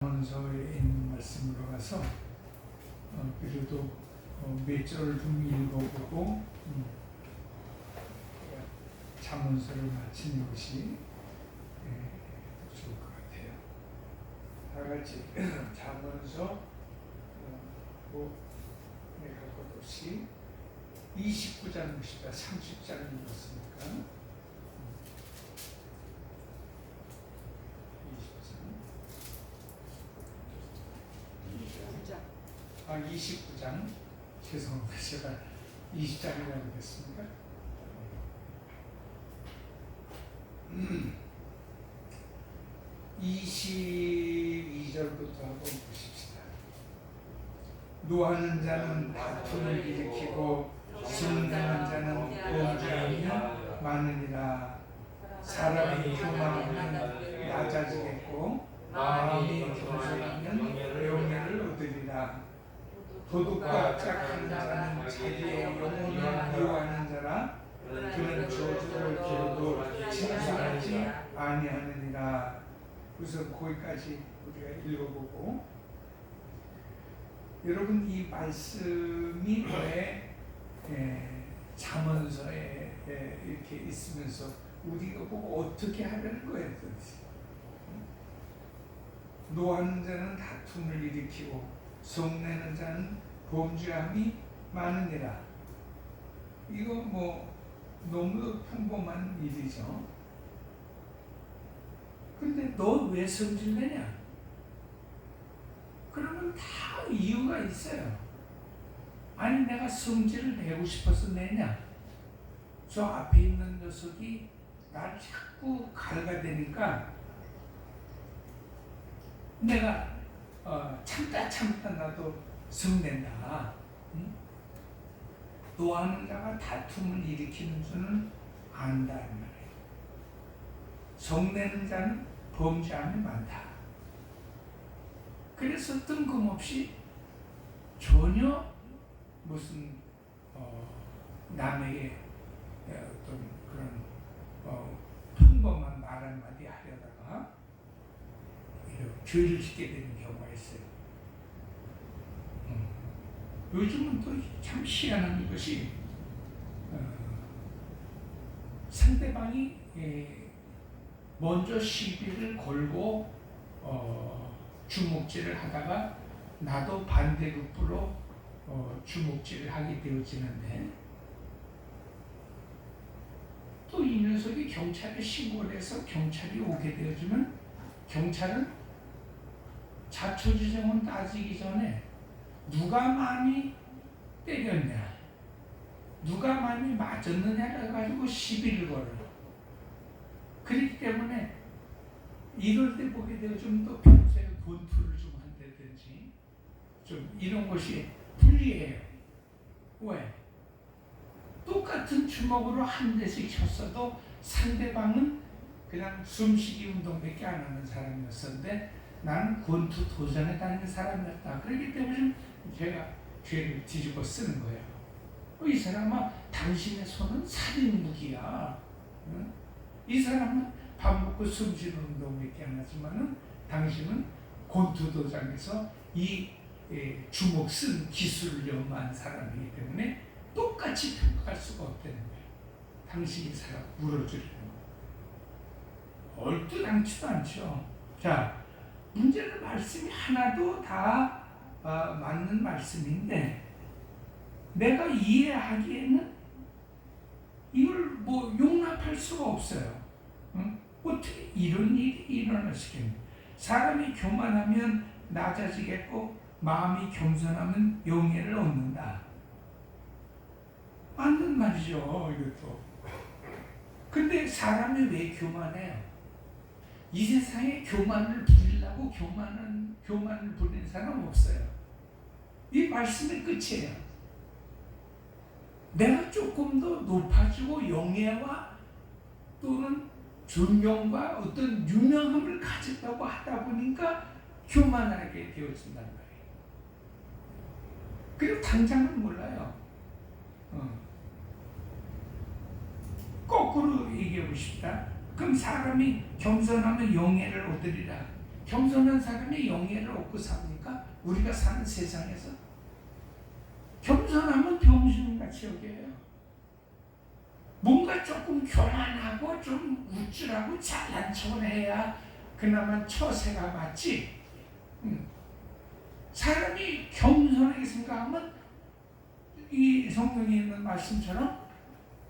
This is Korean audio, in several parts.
잠언서에 있는 말씀으로 가서 그래도 몇 절을 좀 읽어보고 잠언서를 마치는 것이 좋을 것 같아요. 다 같이 잠언서 내가 것 없이 29장 봅시다. 30장 읽었으니까 29장 죄송합니다. 제가 20장이라고 했습니까? 22절부터 한번 보십시다. 노하는 자는 다툼을 일으키고 승리하는 자는 범죄하며 많으니라. 사람이 교만하면 낮아지겠고 마음이 겸손하면 영예를 얻으리라. 도둑과 짝하는 자는 자기의 영혼을 미워하는 자라. 그는 저주를 들어도 칭송하지 아니하느니라. 그래서 거기까지 우리가 읽어보고, 여러분 이 말씀이 왜 잠언서에 이렇게 있으면서 우리가 보고 어떻게 하려는 거예요 도대체? 노하는 자는 다툼을 일으키고 성내는 자는 범죄함이 많으니라. 이거 너무 평범한 일이죠. 근데 너 왜 성질내냐? 그러면 다 이유가 있어요. 아니 내가 성질을 내고 싶어서 내냐? 저 앞에 있는 녀석이 나를 자꾸 갈가대니까 내가 참다 나도 성낸다. 응? 노하는 자가 다툼을 일으키는 줄은 안다 이 말이에요. 성내는 자는 범죄함이 많다. 그래서 뜬금없이 전혀 무슨 남에게 어떤 그런 평범한 말 한마디 하려다가 죄를 짓게 되는 경우가 있어요. 요즘은 또 참 희한한 것이 상대방이 먼저 시비를 걸고 주먹질을 하다가 나도 반대급부로 주먹질을 하게 되어지는데, 또 이 녀석이 경찰에 신고를 해서 경찰이 오게 되어지면 경찰은 자초지종은 따지기 전에 누가 많이 때렸냐, 누가 많이 맞았느냐를 가지고 시비를 걸어요. 그렇기 때문에 이럴 때 보게 되어지면 또 평소에 권투를 좀 한다든지 좀 이런 것이 불리해요. 왜? 똑같은 주먹으로 한 대씩 쳤어도 상대방은 그냥 숨쉬기 운동밖에 안 하는 사람이었었는데 나는 권투 도전에 다니는 사람이었다. 그렇기 때문에 제가 죄를 뒤집어 쓰는 거예요. 이 사람아, 당신의 손은 살인 무기야. 응? 이 사람은 밥 먹고 숨쉬는 운동밖에 안 하지만은 당신은 권투 도장에서 이 주먹 쓴 기술을 연마한 사람이기 때문에 똑같이 평가할 수가 없다는 거예요. 당신이 사람 물어주려는 거. 얼뜻당치도 않죠. 자, 문제는 말씀이 하나도 다 맞는 말씀인데 내가 이해하기에는 이걸 용납할 수가 없어요. 응? 어떻게 이런 일이 일어날 수 있겠냐? 사람이 교만하면 낮아지겠고 마음이 겸손하면 영예를 얻는다. 맞는 말이죠, 이것도. 근데 사람이 왜 교만해요? 이 세상에 교만을 부리려고 교만을 부리는 사람 없어요. 이 말씀의 끝이에요. 내가 조금 더 높아지고 영예와 또는 존경과 어떤 유명함을 가졌다고 하다 보니까 교만하게 되어진단 말이에요. 그리고 당장은 몰라요. 거꾸로 얘기해 보십시다. 그럼 사람이 겸손하면 영예를 얻으리라. 겸손한 사람이 영예를 얻고 삽니까? 우리가 사는 세상에서 겸손하면 병신같이 여겨요. 뭔가 조금 교만하고 좀 우쭐하고 잘난 척을 해야 그나마 처세가 맞지. 사람이 겸손하게 생각하면 이 성경에 있는 말씀처럼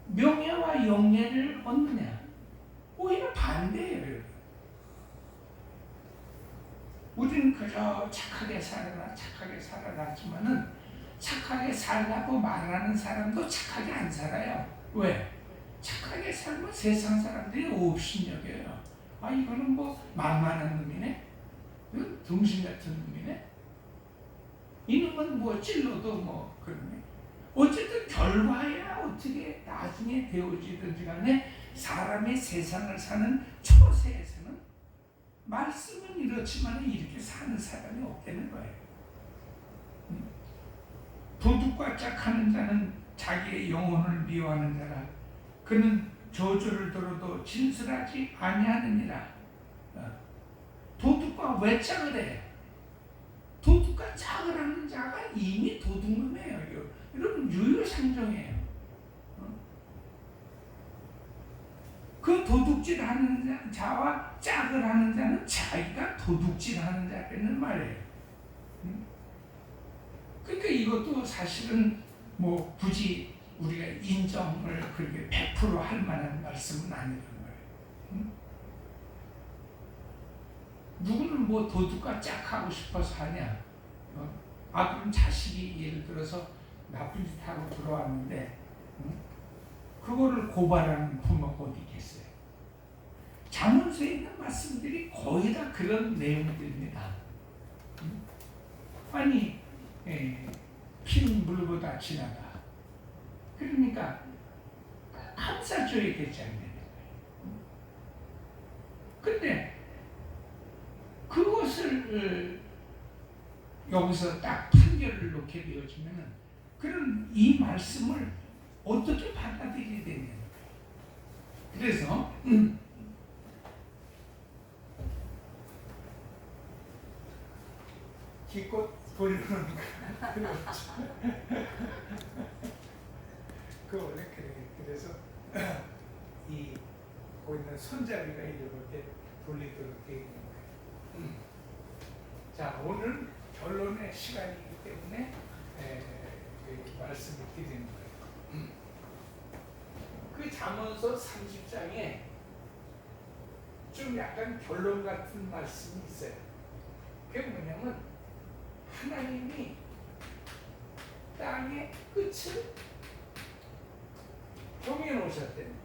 명예와 영예를 얻느냐? 오히려 반대예요. 우리는 그저 착하게 살아라 하지만은 착하게 살라고 말하는 사람도 착하게 안 살아요. 왜? 착하게 살면 세상 사람들이 업신여겨요. 아, 이거는 뭐 만만한 놈이네? 이건 등신 같은 놈이네? 이놈은 뭐 찔러도 뭐 그러네. 어쨌든 결과야 어떻게 나중에 되어지든지 간에 사람의 세상을 사는 초세에서는 말씀은 이렇지만 이렇게 사는 사람이 없다는 거예요. 도둑과 짝하는 자는 자기의 영혼을 미워하는 자라. 그는 저주를 들어도 진술하지 아니하느니라. 도둑과 왜 짝을 해? 도둑과 짝을 하는 자가 이미 도둑놈이에요. 여러분 유효상종이에요. 그 도둑질하는 자와 짝을 하는 자는 자기가 도둑질하는 자라는 말이에요. 그러니까 이것도 사실은 뭐 굳이 우리가 인정을 그렇게 100%할 만한 말씀은 아니라는 거예요. 누구는 뭐 도둑과 짝하고 싶어서 하냐? 그럼 자식이 예를 들어서 나쁜 짓 하고 들어왔는데 그거를 고발하는 부모가 어디 있겠어요? 잠언서에 있는 말씀들이 거의 다 그런 내용들입니다. 아니, 피는 물보다 진하다. 그러니까 감싸줘야겠지 않느냐. 근데 그것을 여기서 딱 판결을 놓게 되어지면은 그럼 이 말씀을 어떻게 받아들여야 되냐. 그래서 기껏 보려는 그 원래 그래. 그래서 이 보이는 손잡이가 이렇게 돌리도록 되어 있는 거예요. 자, 오늘 결론의 시간이기 때문에 말씀을 드리는 거예요. 그 잠언서 30장에 좀 약간 결론 같은 말씀이 있어요. 그게 뭐냐면 하나님이 땅의 끝을 정해놓으셨다는 거예요.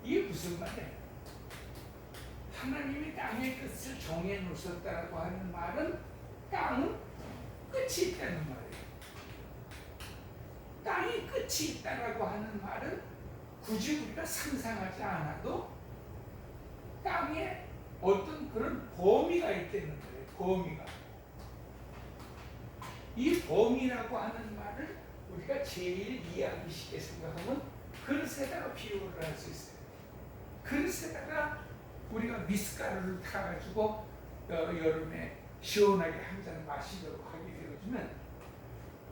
이게 무슨 말이에요? 하나님이 땅의 끝을 정해놓으셨다고 하는 말은 땅은 끝이 있다는 말이에요. 땅이 끝이 있다고 하는 말은 굳이 우리가 상상하지 않아도 땅에 어떤 그런 범위가 있다는 거예요. 범위가. 이 범위라고 하는 말을 우리가 제일 이해하기 쉽게 생각하면 그릇에다가 비유를 할 수 있어요. 그릇에다가 우리가 미숫가루를 타가지고 여름에 시원하게 한 잔 마시도록 하게 되어지면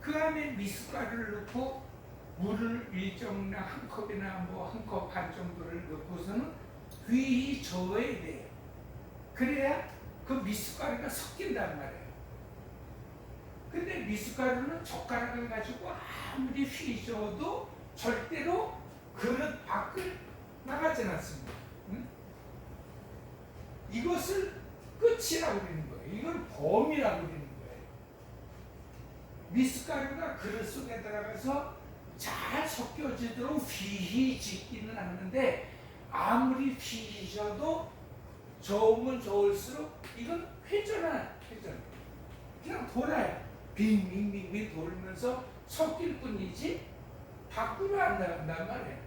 그 안에 미숫가루를 넣고 물을 일정량 한 컵이나 뭐 한 컵 반 정도를 넣고서는 귀히 저어야 돼요. 그래야 그 미숫가루가 섞인단 말이에요. 근데 미숫가루는 젓가락을 가지고 아무리 휘저어도 절대로 그릇 밖을 나가지 않습니다. 이것을 끝이라고 그러는 거예요. 이걸 범위라고 그러는 거예요. 미숫가루가 그릇 속에 들어가서 잘 섞여지도록 휘휘 짓기는 하는데 아무리 휘휘 져도 저으면 저을수록 이건 회전. 그냥 돌아요. 빙빙빙빙 돌면서 섞일 뿐이지 밖으로 안 나간단 말이에요.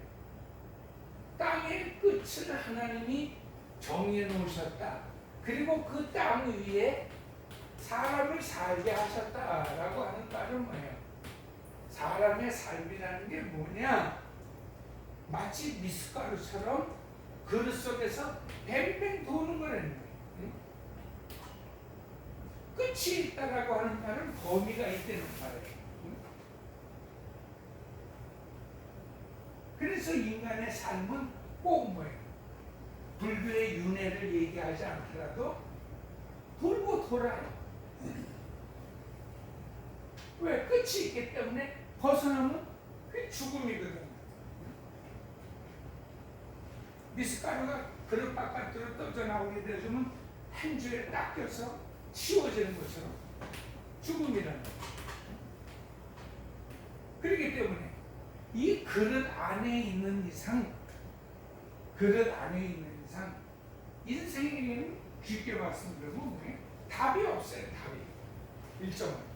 땅의 끝을 하나님이 정해 놓으셨다. 그리고 그 땅 위에 사람을 살게 하셨다라고 하는 말은 뭐예요? 사람의 삶이라는 게 뭐냐? 마치 미숫가루처럼 그릇 속에서 뱅뱅 도는 거라는 거예요. 응? 끝이 있다라고 하는 말은 범위가 있다는 말이에요. 응? 그래서 인간의 삶은 꼭 뭐예요? 불교의 윤회를 얘기하지 않더라도 돌고 돌아요. 왜? 끝이 있기 때문에 벗어나면 그게 죽음이거든요. 미숫가루가 그릇 바깥으로 떠져나오게 되면 한 줄에 딱 껴서 치워지는 것처럼 죽음이라는 거예요. 그렇기 때문에 이 그릇 안에 있는 이상, 그릇 안에 있는 이상 인생에는 쉽게 말씀드리면 답이 없어요. 답이 일정은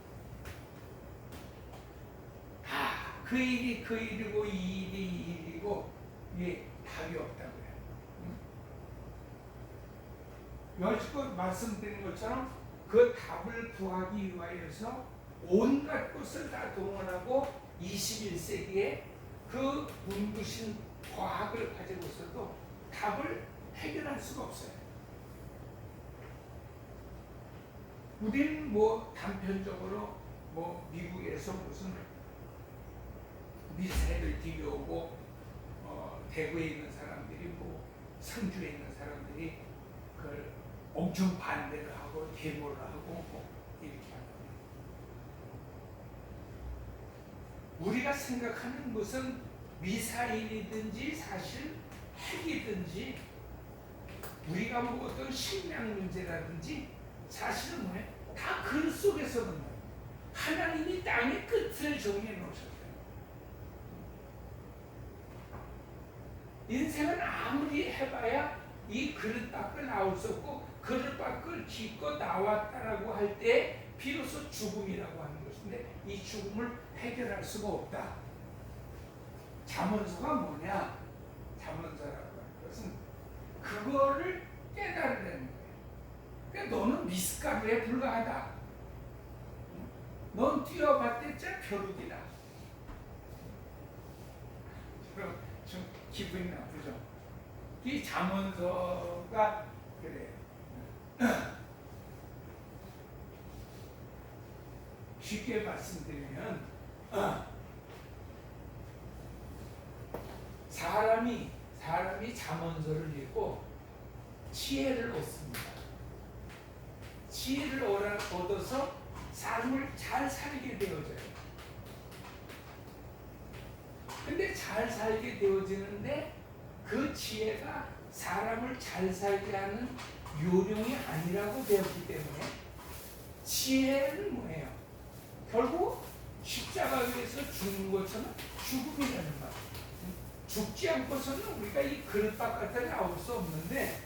그 일이 그 일이고 이 일이 이 일이고 이게 답이 없다고요. 여지껏 말씀드린 것처럼 그 답을 구하기 위하여서 온갖 것을 다 동원하고 21세기에 그 눈부신 과학을 가지고서도 답을 해결할 수가 없어요. 우리는 뭐 단편적으로 뭐 미국에서 무슨 미사일을 들여오고 대구에 있는 사람들이 뭐 상주에 있는 사람들이 그걸 엄청 반대를 하고 데모를 하고 뭐 이렇게 하거든요. 우리가 생각하는 것은 미사일이든지 사실 핵이든지 우리가 뭐 어떤 식량 문제라든지 사실은 뭐예요? 다 그 속에서 는 거예요. 하나님이 땅의 끝을 정해 놓으셨어요. 인생은 아무리 해봐야 이 그릇 밖을 나올 수 없고 그릇 밖을 기껏 나왔다라고 할 때 비로소 죽음이라고 하는 것인데 이 죽음을 해결할 수가 없다. 잠언서가 뭐냐? 잠언서라고 하는 것은 그거를 깨달으려는 거예요. 그러니까 너는 미숫가루에 불과하다. 넌 뛰어봤댔자 벼룩이다. 좀 기분이 나쁘죠. 이 잠언서가 그래요. 쉽게 말씀드리면 사람이 잠언서를 읽고 지혜를 얻습니다. 지혜를 얻어서 삶을 잘 살게 되어져요. 근데 잘 살게 되어지는데 그 지혜가 사람을 잘 살게 하는 요령이 아니라고 배웠기 때문에 지혜는 뭐예요? 결국 십자가 위에서 죽는 것처럼 죽음이라는 말. 죽지 않고서는 우리가 이 그릇 바깥을 나올 수 없는데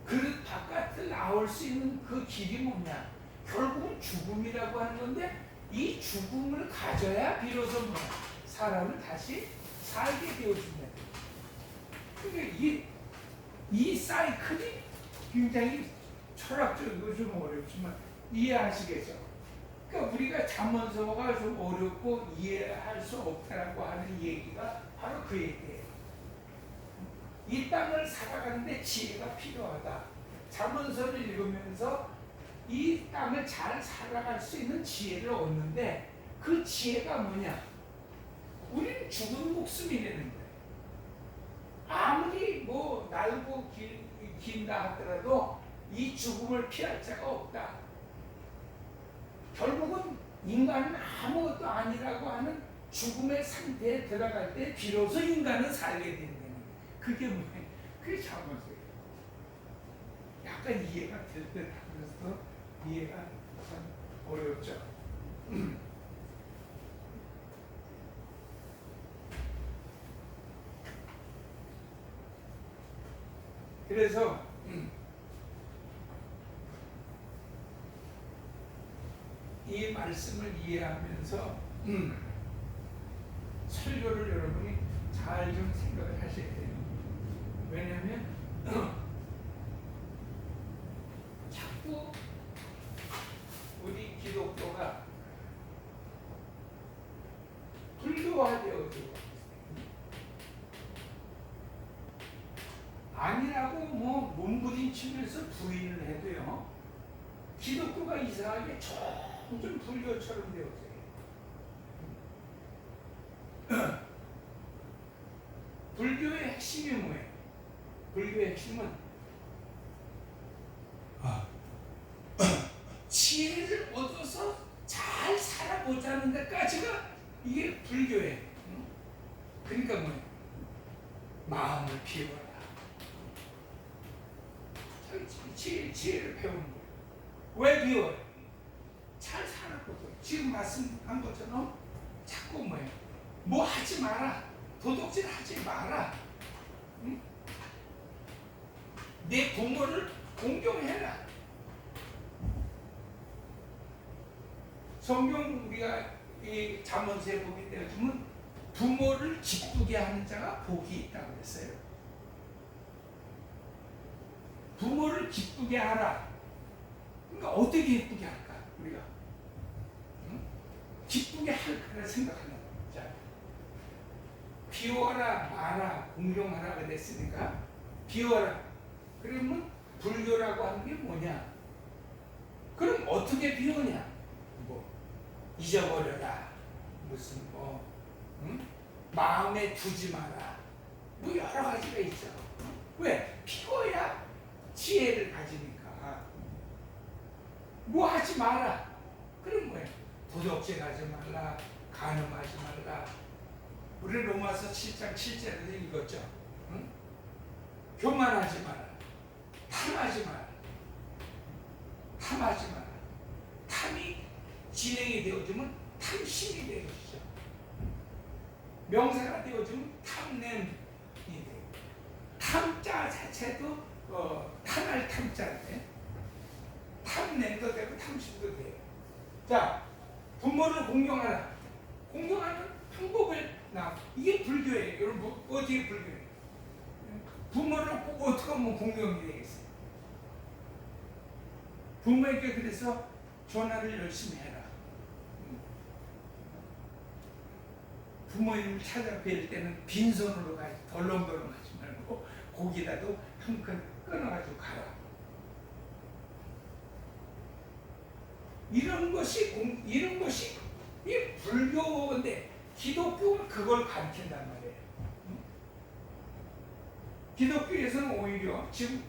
그릇 바깥을 나올 수 있는 그 길이 뭐냐? 결국은 죽음이라고 하는 건데 이 죽음을 가져야 비로소 뭐야? 사람을 다시 살게 되어준다. 그러니까 이 사이클이 굉장히 철학적이고 좀 어렵지만 이해하시겠죠? 그러니까 우리가 잠언서가 좀 어렵고 이해할 수 없다라고 하는 얘기가 바로 그 얘기예요. 이 땅을 살아가는데 지혜가 필요하다. 잠언서를 읽으면서 이 땅을 잘 살아갈 수 있는 지혜를 얻는데 그 지혜가 뭐냐? 우리는 죽은 목숨이 되는 거예요. 아무리 뭐 날고 긴다 하더라도 이 죽음을 피할 자가 없다. 결국은 인간은 아무것도 아니라고 하는 죽음의 상태에 들어갈 때 비로소 인간은 살게 된다는 거예요. 그게 뭐예요? 그게 잠언서예요. 약간 이해가 될 듯 하면서도 이해가 참 어렵죠. 그래서 이 말씀을 이해하면서 설교를 여러분이 잘 좀 생각을 하셔야 돼요. 왜냐하면 자꾸 우리 기독교가 불교화되어지고 그래서 부인을 해도요, 기독교가 이상하게 점점 불교처럼 되었어요. 불교의 핵심이 뭐예요? 불교의 핵심은 지혜를 얻어서 잘 살아보자는 데까지가 이게 불교예요. 그러니까 뭐예요? 마음을 비워라. 지혜를 배우는 거예요. 왜 비워요? 잘 살았거든. 지금 말씀한 것처럼 자꾸 뭐예요? 뭐 하지 마라. 도둑질 하지 마라. 응? 내 부모를 공경해라. 성경 우리가 이 잠언서에 보게 되어지면 부모를 기쁘게 하는 자가 복이 있다고 그랬어요. 부모를 기쁘게 하라. 그러니까 어떻게 기쁘게 할까? 우리가 응? 기쁘게 할 거라 생각하는 거예요. 자, 비워라, 마라, 공경하라 그랬으니까 비워라. 그러면 불교라고 하는 게 뭐냐? 그럼 어떻게 비우냐? 뭐 잊어버려라. 무슨 뭐 응? 마음에 두지 마라. 뭐 여러 가지가 있죠. 왜? 비워야 지혜를 가지니까. 뭐 하지 마라. 그럼 뭐야? 도덕질 하지 말라. 간음하지 말라. 우리 로마서 7장 7절에서 읽었죠. 응? 교만하지 마라. 탐하지 마라. 탐하지 마라. 탐이 진행이 되어지면 탐심이 되어지죠. 명사가 되어지면 탐냄이 돼요. 탐자 자체도 탐할 탐자인데 탐냄도 되고 탐심도 돼요. 자, 부모를 공경하라. 공경하는 방법을 이게 불교예요. 여러분 어떻게 불교예요? 부모를 꼭 어떻게 하면 공경이 되겠어요? 부모에게 그래서 전화를 열심히 해라. 부모님을 찾아뵐 때는 빈손으로 가지, 덜렁덜렁 하지 말고 고기라도 한 끈 끊어가지고 가라. 이런 것이 이 불교인데 기독교는 그걸 가르친단 말이에요. 기독교에서는 오히려 지금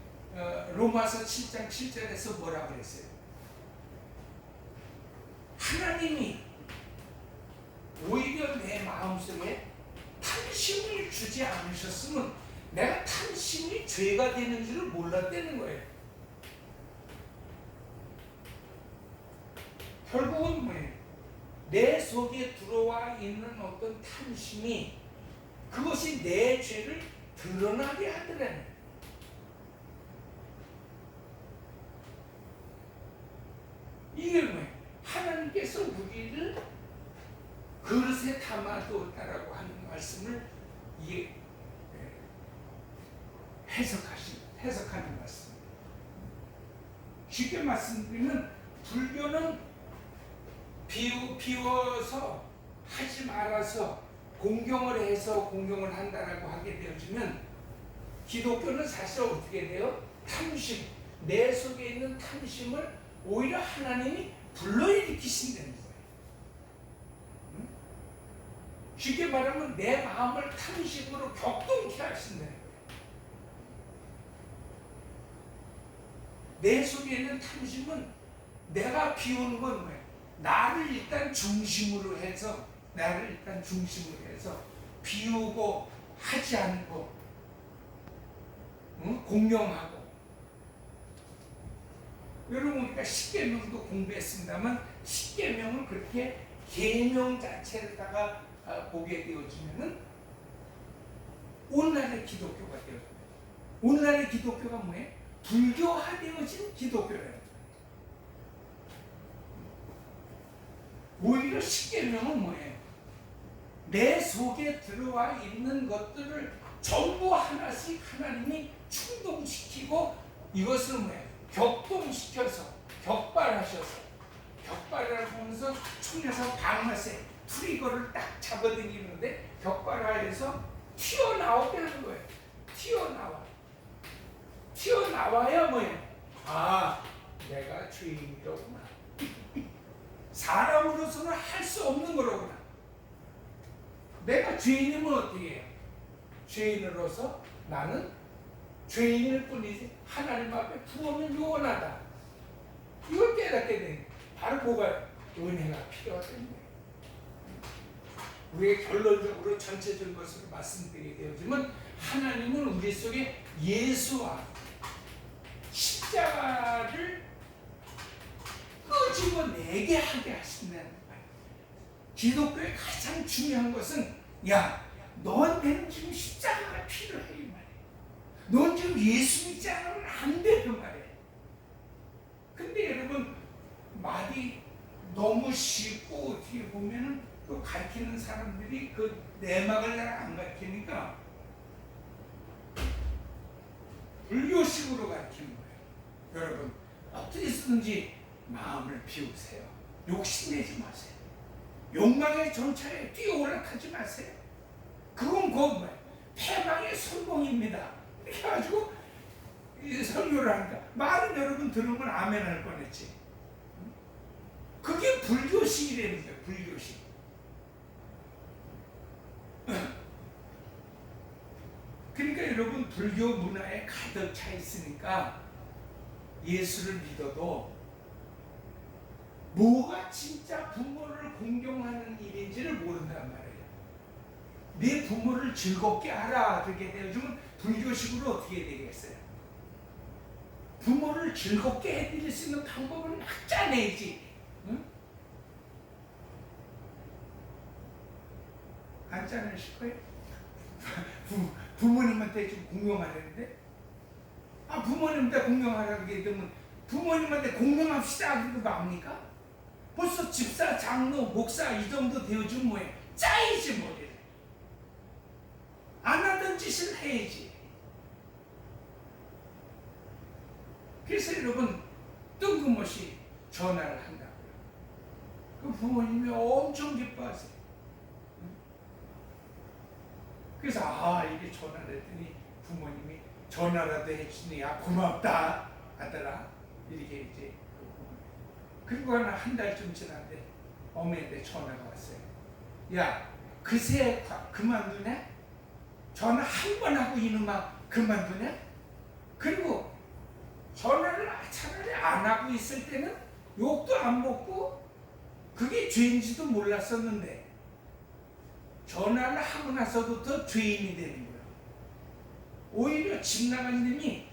로마서 7장 7절에서 뭐라고 그랬어요? 하나님이 오히려 내 마음속에 탐심을 주지 않으셨으면 내가 탐심이 죄가 되는 줄을 몰랐다는 거예요. 결국은 뭐예요? 내 속에 들어와 있는 어떤 탐심이 그것이 내 죄를 드러나게 하더라는. 이게 뭐예요? 하나님께서 우리를 그릇에 담아두었다라고 하는 말씀을 이게 해석하는 말씀입니다. 쉽게 말씀드리면 불교는 비워서 하지 말아서 공경을 해서 공경을 한다라고 하게 되어지면 기독교는 사실 어떻게 돼요? 탐심, 내 속에 있는 탐심을 오히려 하나님이 불러일으키신다는 거예요. 응? 쉽게 말하면 내 마음을 탐심으로 격동케 하신다는 거예요. 내 속에 있는 탐심은 내가 비우는 건 뭐예요? 나를 일단 중심으로 해서 비우고 하지 않고 응? 공경하고. 여러분 우리가 십계명도 공부했습니다만 십계명은 그렇게 계명 자체에다가 보게 되어지면은 오늘날의 기독교가 되어집니다. 오늘날의 기독교가 뭐예요? 불교화되어진 기독교예요. 오히려 십계명은 뭐예요? 내 속에 들어와 있는 것들을 전부 하나씩 하나님이 충동시키고 이것을 뭐예요? 격동시켜서 격발하셔서 격발을 하면서 총에서 방아쇠 트리거를 딱 잡아당기는데 격발하여서 튀어나오게 하는 거예요. 튀어나와야 뭐예요? 죄인이로구나. 사람으로서는 할 수 없는 거로구나. 내가 죄인이면 어떻게 해요? 죄인으로서 나는 죄인일 뿐이지 하나님 앞에 구원은 요원하다. 이걸 깨닫게 되는 바로 뭐가 은혜가 필요하다는 거예요. 우리가 결론적으로 전체적인 것으로 말씀드리게 되었지만 하나님은 우리 속에 예수와 십자가를 끄집어내게 하게 하신다는 거예요. 기독교의 가장 중요한 것은 야, 너한테는 지금 십자가가 필요해 이 말이에요. 넌 지금 예수 믿지 않으면 안 돼 그 말이에요. 근데 여러분 말이 너무 쉽고 어떻게 보면은 또 가르치는 사람들이 그 내막을 잘 안 가르치니까 불교식으로 가르치는 거예요. 여러분 어떻게 쓰든지 마음을 비우세요. 욕심내지 마세요. 욕망의 전차에 뛰어올라타지 마세요. 그건 뭐예요? 패망의 성공입니다. 이렇게 해가지고 설교를 하니까 말은 여러분 들으면 아멘 할 뻔했지. 그게 불교식이라는 거예요. 불교식. 그러니까 여러분 불교 문화에 가득 차 있으니까 예수를 믿어도 뭐가 진짜 부모를 공경하는 일인지를 모른단 말이에요. 내 부모를 즐겁게 하라 그렇게 되어주면 불교식으로 어떻게 되겠어요? 부모를 즐겁게 해드릴 수 있는 방법을 막 짜내지. 응? 안 짜내실 거예요? 부모님한테 지금 공경하려는데 부모님한테 공경하라고 얘기하면 부모님한테 공경합시다 그러고 맙니까? 벌써 집사, 장로, 목사 이 정도 되어주면 뭐예요? 짜이지 머리를. 안 하던 짓을 해야지. 그래서 여러분 뜬금없이 전화를 한다고요. 그 부모님이 엄청 기뻐하세요. 그래서 이게 전화를 했더니 부모님이 전화라도 해주니 고맙다 아들아 이렇게 이제. 그리고 한 달쯤 지났는데 어머니한테 전화가 왔어요. 야 그새 그만두냐? 전화 한 번 하고 이놈아 그만두냐? 그리고 전화를 차라리 안 하고 있을 때는 욕도 안 먹고 그게 죄인지도 몰랐었는데 전화를 하고 나서부터 죄인이 되는 거예요. 오히려 집 나간 님이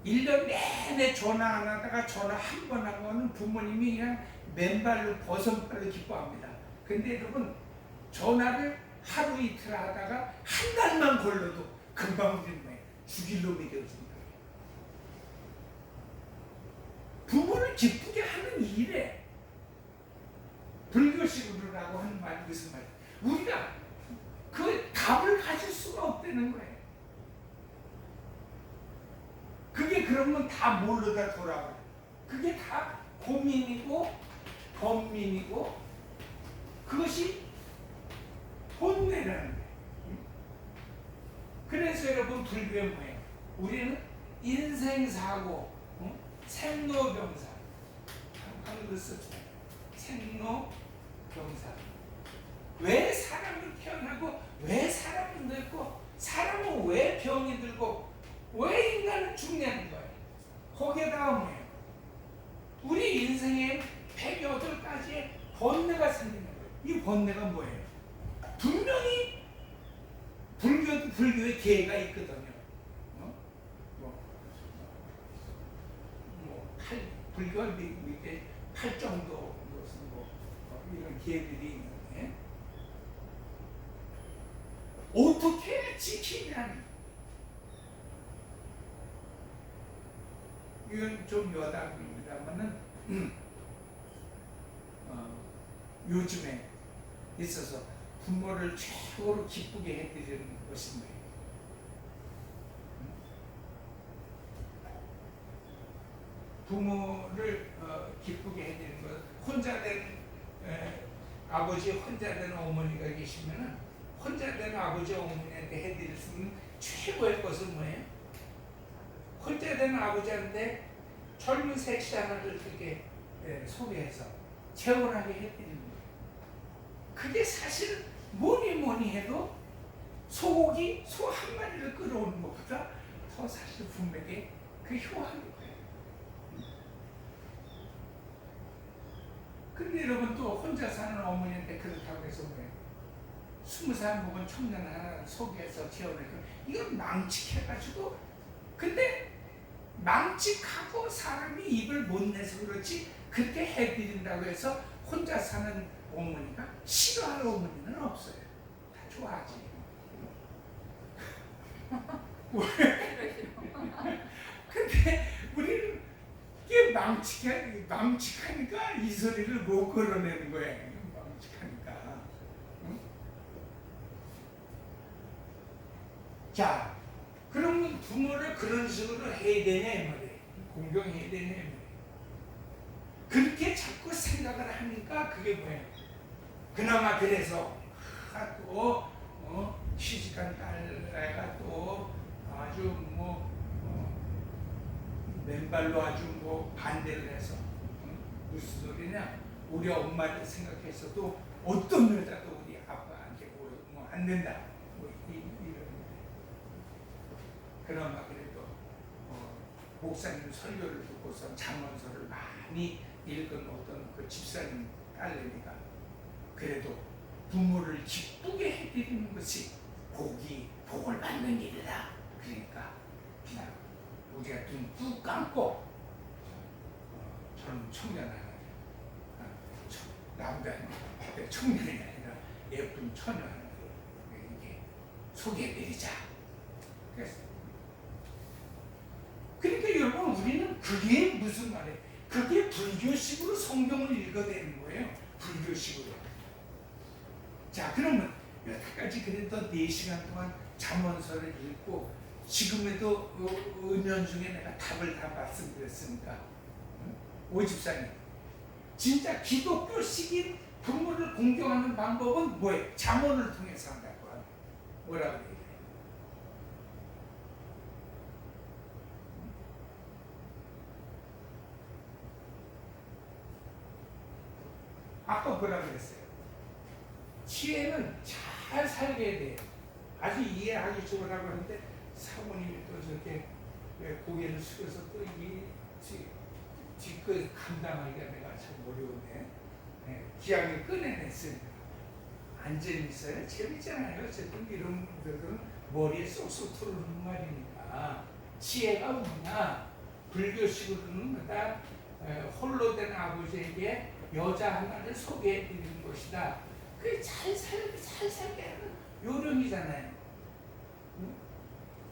1년 내내 전화 안 하다가 전화 한 번 하고는 부모님이 그냥 맨발로 버선발로 기뻐합니다. 근데 여러분 전화를 하루 이틀 하다가 한 달만 걸려도 금방 되는 거예요. 죽일 놈이 되어진다. 부모를 기쁘게 하는 일에 불교식으로라고 하는 말이 무슨 말이에요? 우리가 그 답을 가질 수가 없다는 거예요. 그게 그러면 다 뭘로 다 돌아와요? 그게 다 고민이고 번민이고 그것이 본뇌라는 거예요. 그래서 여러분 불교는 뭐예요? 우리는 인생사고 생로병사 한글로 썼죠. 생로병사. 왜 사람이 태어나고 왜 사람이 늙고 사람은 왜 병이 들고 왜 인간은 죽냐는 거예요. 거기에다가 뭐예요? 우리 인생에 108가지의 번뇌가 생기는 거예요. 이 번뇌가 뭐예요? 분명히 불교의 계가 있거든요. 불교가 밑에 8정도 이런 계들이 있는데 어떻게 지키냐는 이건 좀 여담입니다만은 요즘에 있어서 부모를 최고로 기쁘게 해드리는 것이 뭐예요? 부모를 기쁘게 해드리는 것. 혼자 된 아버지, 혼자 된 어머니가 계시면은 혼자 된 아버지, 어머니한테 해드릴 수 있는 최고의 것은 뭐예요? 혼자 된 아버지한테 젊은 섹시 하나를 그렇게 소개해서 재혼하게 해드리는 거예요. 그게 사실 뭐니 해도 소고기 소 한 마리를 끌어오는 것보다 더 사실 분명히 그 효한 거예요. 근데 여러분 또 혼자 사는 어머니한테 그렇다고 해서 왜 20살 먹은 청년 하나 소개해서 재혼해서 이건 망측해가지고, 근데 망측하고 사람이 입을 못 내서 그렇지 그렇게 해드린다고 해서 혼자 사는 어머니가 싫어할 어머니는 없어요. 다 좋아하지. 근데 우리는 이게 망측하니까 이 소리를 못 걸어내는 거예요. 망측하니까. 응? 자, 그러면 부모를 그런 식으로 해야 되냐 이 말이에요. 공경해야 되냐 이 말이에요. 그렇게 자꾸 생각을 하니까 그게 뭐예요? 그나마 그래서 또 시집간 딸애가 또 아주 맨발로 아주 반대를 해서 무슨 소리냐? 우리 엄마를 생각해서도 어떤 여자도 우리 아빠한테 안 된다. 이런. 그나마 그래도 목사님 설교를 듣고서 잠언서를 많이 읽은 어떤 그 집사님 딸내미가 그래도 부모를 기쁘게 해드리는 것이 복을 받는 길이다. 그러니까 그냥 우리가 눈 뚝 감고 젊은 청년 하나, 남자 청년이 아니라 예쁜 처녀 하나 이렇게 소개해드리자. 그러니까 여러분 우리는 그게 무슨 말이에요? 그게 불교식으로 성경을 읽어내는 거예요. 불교식으로. 자, 그러면 여태까지 그래도 4시간 동안 잠언서를 읽고 지금에도 은연중에 내가 답을 다 말씀드렸으니까 오집사님 진짜 기독교식인 부모를 공경하는 방법은 뭐예요? 잠언을 통해서 한다고 하면 뭐라고 얘기해요? 아까 뭐라고 그랬어요? 지혜는 잘 살게 돼요. 아주 이해하기 좋으라고 하는데 사모님이 또 저렇게 고개를 숙여서 또 그 감당하기가 내가 참 어려운데 기왕에 꺼내냈으니까 안 재밌어요? 재밌잖아요. 어쨌든 이런 분들은 머리에 쏙쏙 들어오는 말이니까. 지혜가 뭐냐? 불교식으로는 뭐다? 홀로 된 아버지에게 여자 하나를 소개해 드리는 것이다. 그게 잘 살게 하는 요령이잖아요.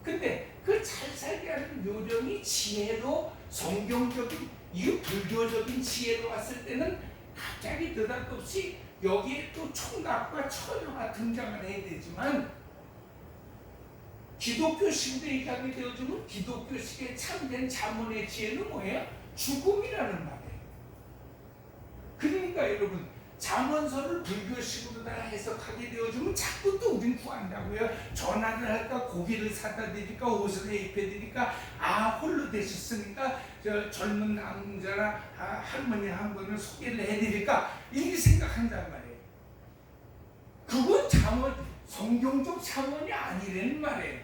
근데 그 잘 살게 하는 요령이 지혜로 성경적인 이 불교적인 지혜로 왔을 때는 갑자기 느닷없이 여기에 또 총각과 처녀가 등장을 해야 되지만 기독교식으로 얘기하게 되어지면 기독교식의 참된 자문의 지혜는 뭐예요? 죽음이라는 말이에요. 그러니까 여러분 잠언서를 불교식으로 다 해석하게 되어지면 자꾸 또 우린 구한다고요. 전화를 할까, 고기를 사다 드릴까, 옷을 입혀드릴까, 홀로 되셨으니까 저 젊은 남자나 할머니 한 분을 소개를 해드릴까 이렇게 생각한단 말이에요. 그건 잠언, 성경적 잠언이 아니라는 말이에요.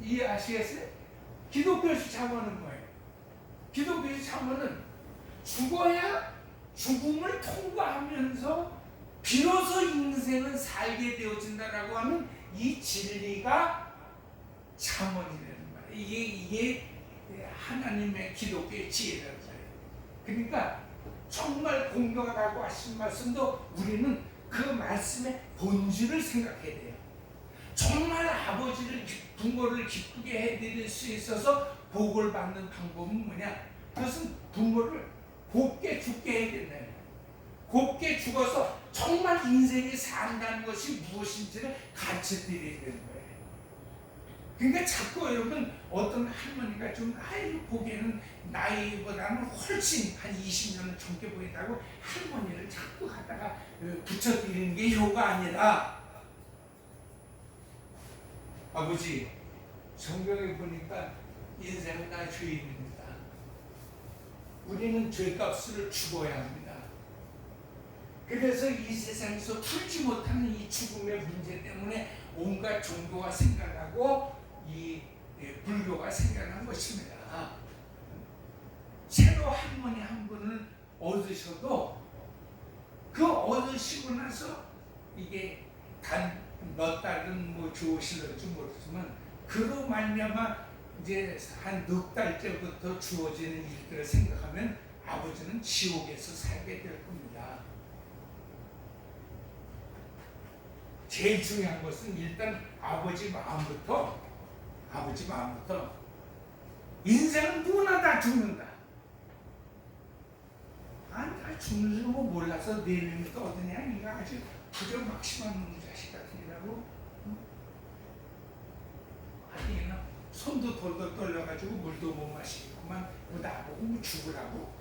이해하시겠어요? 기독교식 잠언은 뭐예요? 기독교식 잠언은 죽어야 죽음을 통과하면서 비로소 인생은 살게 되어진다라고 하는 이 진리가 잠언이라는 말이에요. 이게 하나님의 기독교의 지혜라는 거예요. 그러니까 정말 공경하다고 하신 말씀도 우리는 그 말씀의 본질을 생각해야 돼요. 정말 아버지를 부모를 기쁘게 해드릴 수 있어서 복을 받는 방법은 뭐냐? 그것은 부모를 곱게 죽게 해야 된다. 곱게 죽어서 정말 인생이 산다는 것이 무엇인지를 가르쳐드려야 되는 거예요. 그러니까 자꾸 여러분 어떤 할머니가 좀 보기에는 나이보다는 훨씬 한 20년 젊게 보인다고 할머니를 자꾸 갖다가 붙여드리는 게 효가 아니라 아버지 성경에 보니까 인생은 다 죄입니다. 우리는 죄값을 죽어야 합니다. 그래서 이 세상에서 풀지 못하는 이 죽음의 문제 때문에 온갖 종교가 생겨나고 이 불교가 생겨난 것입니다. 새로 할머니 한 분을 얻으셔도 그 얻으시고 나서 이게 단 몇 달은 뭐 좋으실지 모르지만 그로 말미암아 이제 한 넉 달째부터 주어지는 일들을 생각하면 아버지는 지옥에서 살게 될 겁니다. 제일 중요한 것은 일단 아버지 마음부터 인생은 누구나 다 죽는다. 나 죽는 줄 몰라서 내 놈이 떠드냐? 이거 아주 그저 막심한 놈 자식 같으니라고. 아니 손도 돌돌 떨려가지고 물도 못 마시겠구만. 나보고 죽으라고.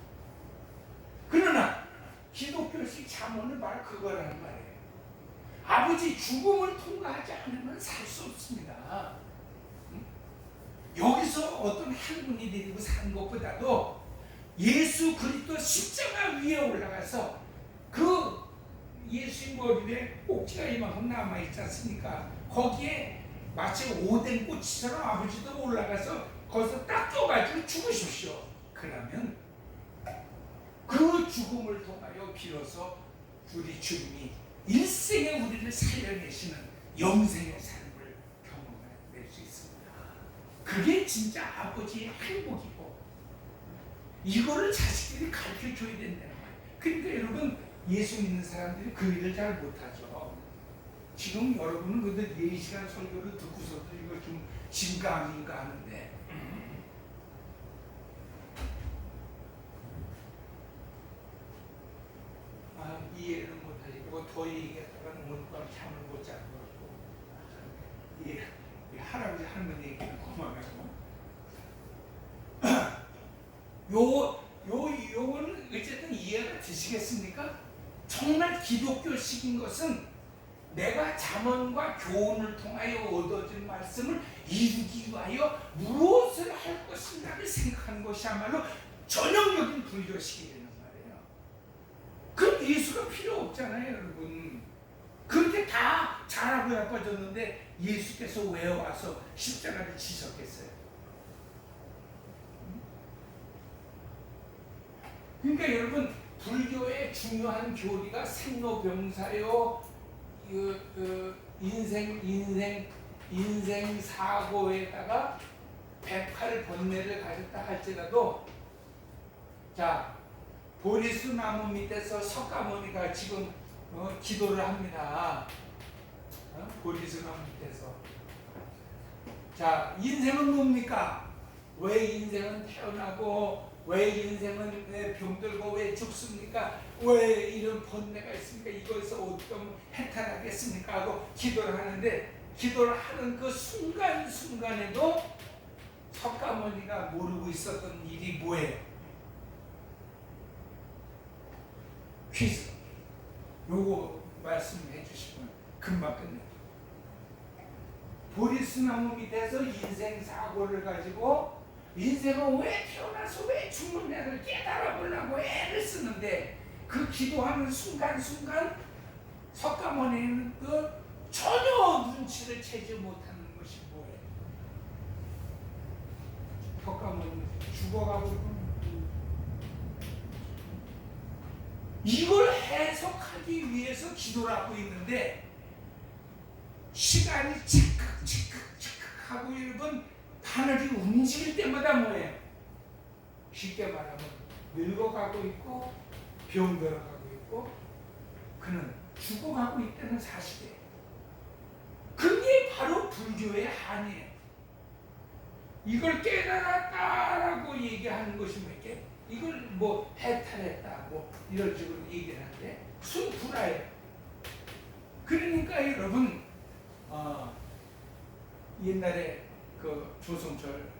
그러나 기독교식 자문을 말 그거라는 말이에요. 아버지 죽음을 통과하지 않으면 살 수 없습니다. 여기서 어떤 한 분이 데리고 사는 것보다도 예수 그리스도 십자가 위에 올라가서 그 예수님 머리에 꼭지가 이만큼 남아있지 않습니까? 거기에 마치 오뎅 꼬치처럼 아버지도 올라가서 거기서 딱 껴가지고 죽으십시오. 그러면 그 죽음을 통하여 비로소 우리 주님이 일생에 우리를 살려내시는 영생의 삶을 경험할 수 있습니다. 그게 진짜 아버지의 행복이고 이거를 자식들이 가르쳐줘야 된다는 거예요. 그러니까 여러분 예수 믿는 사람들이 그 일을 잘 못하죠. 지금 여러분은 근데 4시간 설교를 듣고서도 이거 좀 진가 아닌가 하는데 이해를 못하시고 더 얘기했다가 오늘 밤 잠을 못 자고 이 할아버지 할머니 얘기는 고마워요. 요거는 어쨌든 이해가 되시겠습니까? 정말 기독교식인 것은 내가 잠언과 교훈을 통하여 얻어진 말씀을 이루기 위하여 무엇을 할 것인가를 생각하는 것이야말로 전형적인 불교식이라는 말이에요. 그럼 예수가 필요 없잖아요, 여러분. 그렇게 다 잘하고 예뻐졌는데 예수께서 왜 와서 십자가를 지셨겠어요? 그러니까 여러분 불교의 중요한 교리가 생로병사요, 인생 사고에다가 108번뇌를 가졌다 할지라도 자 보리수 나무 밑에서 석가모니가 지금 기도를 합니다. 보리수 나무 밑에서 자 인생은 뭡니까? 왜 인생은 태어나고 왜 인생은 왜 병들고 왜 죽습니까? 왜 이런 번뇌가 있습니까? 이것에서 어떻게 하면 해탈하겠습니까? 하고 기도를 하는데 기도를 하는 그 순간순간에도 석가모니가 모르고 있었던 일이 뭐예요? 퀴즈. 요거 말씀해 주시면 금방 끝내요. 보리수나무 밑에서 인생 사고를 가지고 인생은 왜 태어나서 왜 죽느냐를 깨달아 보려고 애를 쓰는데 그 기도하는 순간순간 석가모니는 그 전혀 눈치를 채지 못하는 것이 뭐예요? 석가모니는 죽어가고 이걸 해석하기 위해서 기도를 하고 있는데 시간이 칙칵 하고 여러분 하늘이 움직일 때마다 뭐예요? 쉽게 말하면 늙어가고 있고 병들어가고 있고 그는 죽어가고 있다는 사실이에요. 그게 바로 불교의 한이에요. 이걸 깨달았다라고 얘기하는 것이 몇 개? 이걸 뭐 해탈했다 뭐 이런 식으로 얘기를 하는데 순불화예요. 그러니까 여러분 옛날에 그 조성철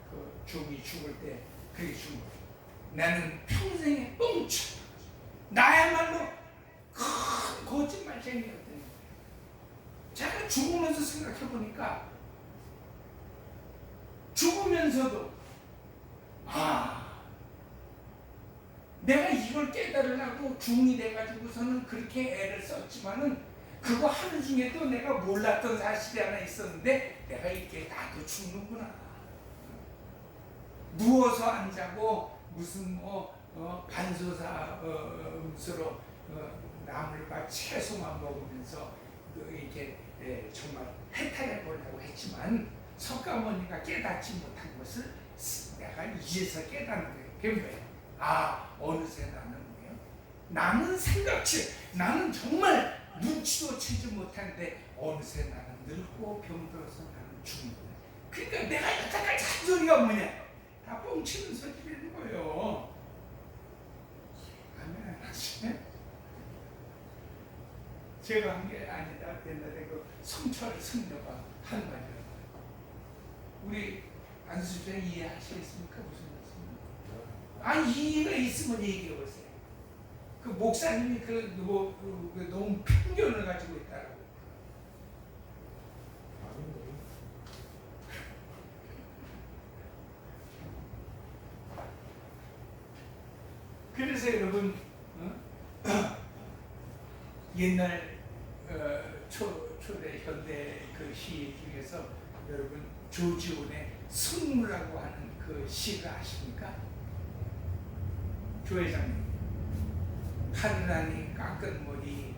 그 중이 죽을 때 그게 죽은 거예요. 나는 평생에 뻥쳐 나야말로 큰 거짓말쟁이였던 거예요. 제가 죽으면서 생각해 보니까 죽으면서도 내가 이걸 깨달으려고 중이 돼가지고서는 그렇게 애를 썼지만은 그거 하는 중에도 내가 몰랐던 사실이 하나 있었는데 내가 이렇게 나도 죽는구나. 누워서 안 자고 무슨 반소사 음수로 나물과 채소만 먹으면서 이렇게 정말 해탈해 보려고 했지만 석가모니가 깨닫지 못한 것을 내가 이제서 깨닫는 거예요. 그게 뭐예요? 어느새 나는 생각치, 나는 정말 눈치도 채지 못하는데 어느새 나는 늙고 병들어서 나는 죽는 거야. 그러니까 내가 여태까지 한 소리가 뭐냐? 다 뻥치는 소리라는 거예요. 아멘. 제가 한 게 아니다. 옛날에 그 성철 승려가 한 말이에요. 우리 안수장 이해하시겠습니까? 무슨 말씀입니까? 이해가 있으면 얘기해 보세요. 그 목사님이 너무 편견을 가지고 있다라고. 그래서 여러분 옛날 초대 현대 그 시 중에서 여러분 조지온의 승무라고 하는 그 시가 아십니까? 조회장님, 하늘하니 깎은 머리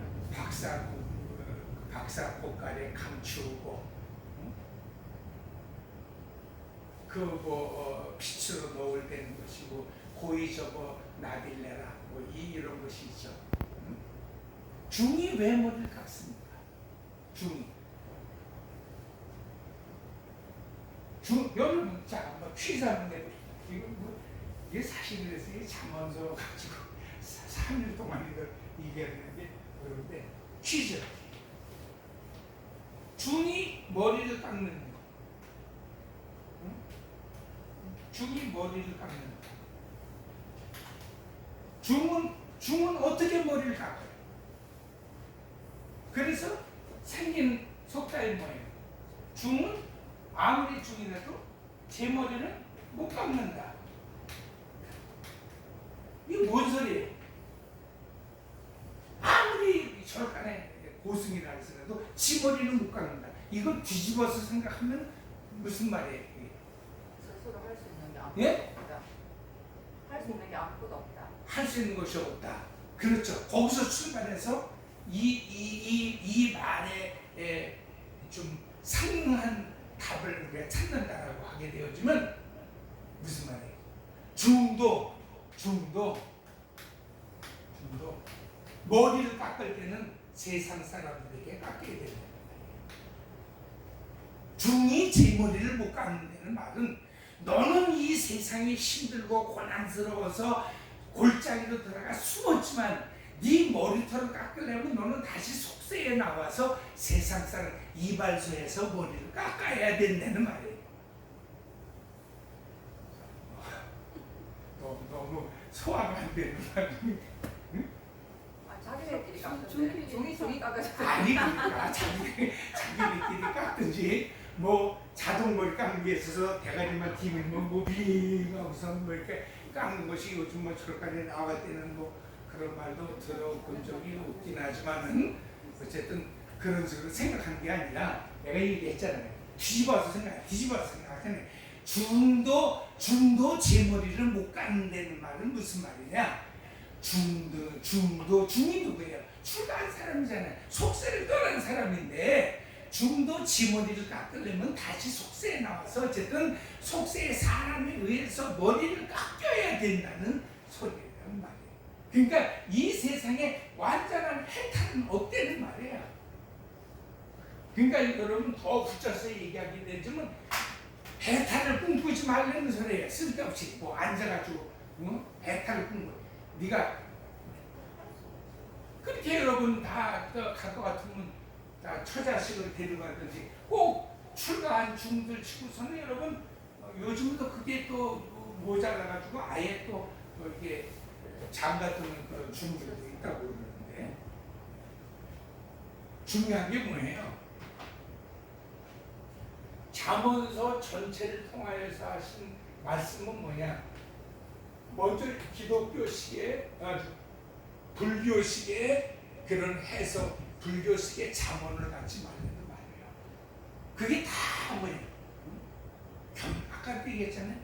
박사꽃갈에 감추고 빛으로 노을되는 것이고 고이 접어 나빌레라 이런 것이 있죠. 중이 왜 머리를 깎습니까? 여러분 자 한번 퀴즈 한번 내보십시오. 이게 사실 그래서 잠원서 가지고 3일 동안 얘기하는데 그런데 퀴즈. 중이 머리를 깎는 거. 중이 머리를 깎는 거. 중은 어떻게 머리를 깎아요? 그래서 생긴 속담이 뭐예요? 중은 아무리 중이라도 제 머리는 못 깎는다. 이게 뭔 소리예요? 아무리 절간에 고승이라 해서라도 지 머리는 못 깎는다. 이걸 뒤집어서 생각하면 무슨 말이에요? 스스로 할 수 있는 게 아무것도 예? 없다. 할 수 있는 게 아무것도 없다. 할 수 있는 것이 없다. 그렇죠. 거기서 출발해서 이 말에 좀 상응한 답을 우리가 찾는다라고 하게 되어지면 무슨 말이에요? 중도 머리를 깎을 때는 세상 사람들에게 깎여야 된다는 말이에요. 중이 제 머리를 못 깎는다는 말은 너는 이 세상이 힘들고 고난스러워서 골짜기로 들어가 숨었지만 네 머리털을 깎으려면 너는 다시 속세에 나와서 세상 사람 이발소에서 머리를 깎아야 된다는 말이에요. 너무 소화가 안 되는 말이에요. 자기네끼리 깎는데 종이 깎아서 아니 그러니까 자기네끼리 깎든지 자동머리 깎는 게 있어서 대가리만 튀면 비가 우선 이렇게 깎는 것이 요즘 저까지 나갈 때는 그런 말도 들어본 적이 없긴 하지만은 어쨌든 그런 식으로 생각하는 게 아니라 내가 얘기했잖아요. 뒤집어서 생각하잖아요. 중도 제 머리를 못 깎는다는 말은 무슨 말이냐? 중이 누구예요? 출가한 사람이잖아요. 속세를 떠난 사람인데 중도 지 머리를 깎으려면 다시 속세에 나와서 어쨌든 속세의 사람에 의해서 머리를 깎여야 된다는 소리란 말이에요. 그러니까 이 세상에 완전한 해탈은 없다는 말이에요. 그러니까 여러분 더 붙여서 얘기하게 되지만 해탈을 꿈꾸지 말라는 소리예요. 쓸데없이 앉아가지고 해탈을 꿈꿔. 네가 그렇게 여러분 다 갈 것 같으면 다 처자식을 데려가든지 꼭 출가한 중들 치고서는 여러분 요즘도 그게 또 모자라가지고 아예 또 이게 장가드는 그런 중들도 있다고 그러는데 중요한 게 뭐예요? 잠언서 전체를 통하여서 하신 말씀은 뭐냐? 먼저 기독교식의 불교식의 그런 해석, 불교식의 잠언을 갖지 말라는 말이에요. 그게 다 뭐예요? 아까 얘기했잖아요.